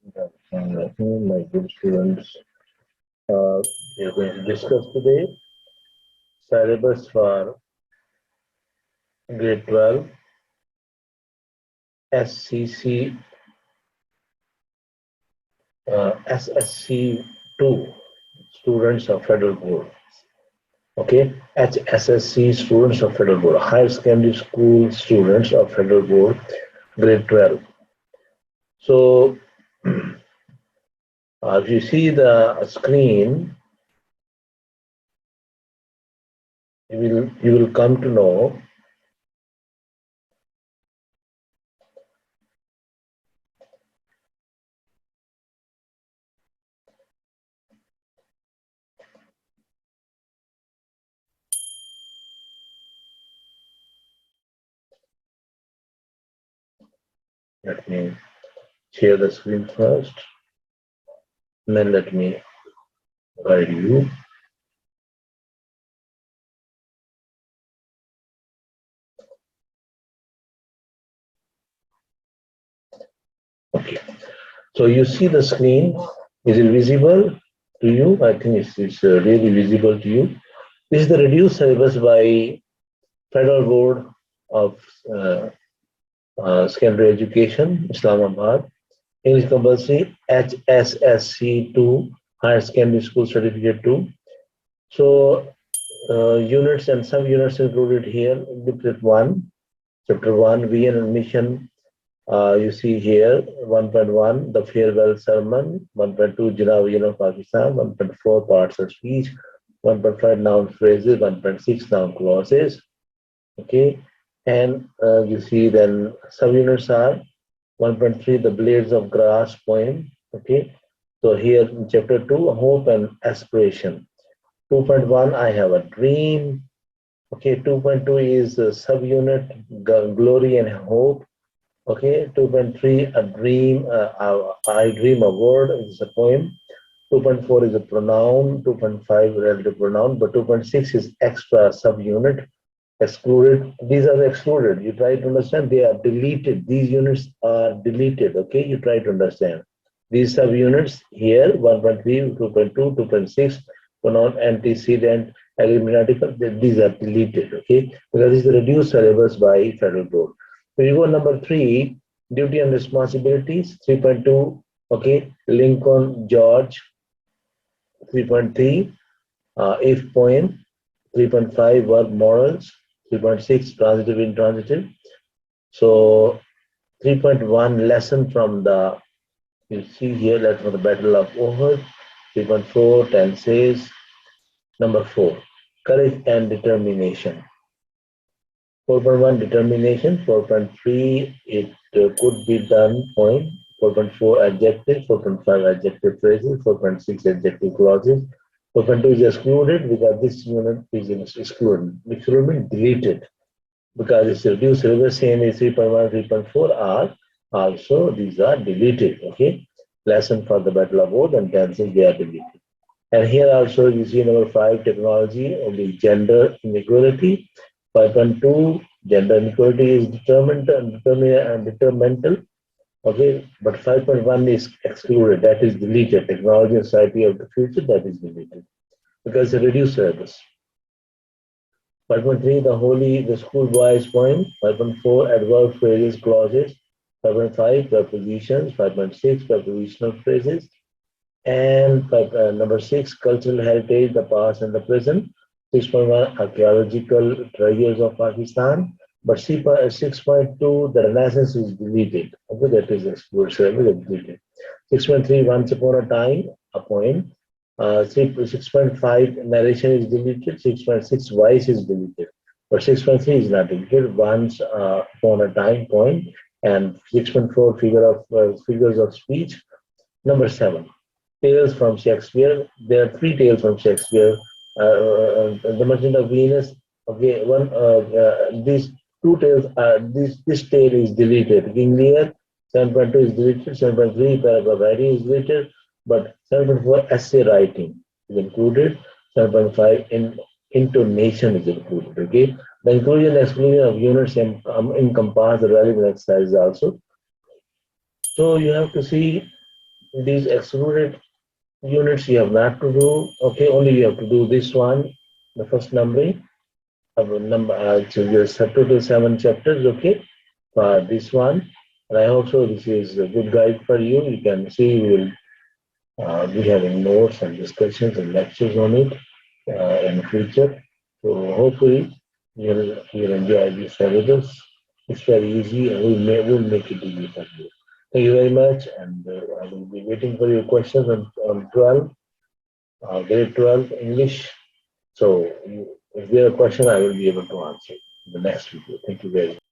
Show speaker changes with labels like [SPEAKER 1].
[SPEAKER 1] My good students, we are going to discuss today syllabus for grade 12 SCC SSC2 students of Federal Board. Okay, HSSC students of Federal Board, Higher Secondary School students of Federal Board, grade 12. So, if you see the screen, you will come to know let me share the screen first, and then let me guide you. Okay, so you see the screen. Is it visible to you? I think it's really visible to you. This is the reduced syllabus by Federal Board of Secondary Education, Islamabad. English compulsory, HSSC2, Higher Secondary School Certificate 2. So units and sub-units included here. Booklet 1, Chapter 1, VN admission. You see here 1.1, the farewell sermon, 1.2, Janavian of Pakistan, 1.4, parts of speech, 1.5, noun phrases, 1.6, noun clauses. Okay, and you see then subunits are 1.3, the blades of grass poem. Okay, so here in chapter 2, hope and aspiration. 2.1, I have a dream. Okay, 2.2 is a subunit, glory and hope. Okay, 2.3, a dream, I dream a word is a poem. 2.4 is a pronoun, 2.5 relative pronoun, but 2.6 is extra subunit, excluded. These are excluded. You try to understand, they are deleted. These units are deleted, okay? You try to understand. These subunits here, 1.3, 2.2, 2.6, pronoun, antecedent, article, these are deleted, okay? Because this is the reduced syllabus by Federal Board. So you go number 3, duty and responsibilities, 3.2, okay, Lincoln George, 3.3, if poem, 3.5, verb morals, 3.6, transitive intransitive. So 3.1, lesson from the, you see here, lesson from the Battle of Ohud, 3.4, tenses. Number 4, courage and determination. 4.1, determination. 4.3, it could be done, point. 4.4, adjective. 4.5, adjective phrases. 4.6, adjective clauses. 4.2 is excluded because this unit is excluded. Excluded means deleted because it's reduced syllabus. Same as 3.1, 3.4 are also, these are deleted. Okay, lesson for the Battle of Ohud and tenses, they are deleted. And here also you see number 5, technology of the gender inequality. 5.2, gender inequality is determinal. Okay, but 5.1 is excluded, that is deleted. Technology and society of the future, that is deleted because it's a reduced syllabus. 5.3, the schoolboy's poem. 5.4, adverb phrases, clauses. 5.5, prepositions. 5.6, prepositional phrases. And number 6, cultural heritage, the past and the present. 6.1, archaeological treasures of Pakistan. But 6.2, the Renaissance is deleted. Okay, that is excluded, deleted. 6.3, once upon a time, a poem. 6.5, narration is deleted. 6.6, voice is deleted. But 6.3 is not deleted. Once upon a time, poem. And 6.4, figures of speech. Number 7, tales from Shakespeare. There are 3 tales from Shakespeare. The Merchant of Venus. Okay, these 2 tales are, this tale is deleted. King Lear, 7.2 is deleted. 7.3, paragraph writing is deleted. But 7.4, essay writing is included. 7.5, intonation is included. Okay, the inclusion and exclusion of units encompass the relevant exercises also. So you have to see these excluded units you have not to do. Okay, only you have to do this one, the first numbering. So there's total 7 chapters. Okay, this one. And I hope so. This is a good guide for you. You can see we will be having notes and discussions and lectures on it in the future. So hopefully you'll enjoy this syllabus. It's very easy and we'll make it easy for you. Thank you very much, and I will be waiting for your questions on 12, grade 12 English. So if you have a question, I will be able to answer in the next video. Thank you very much.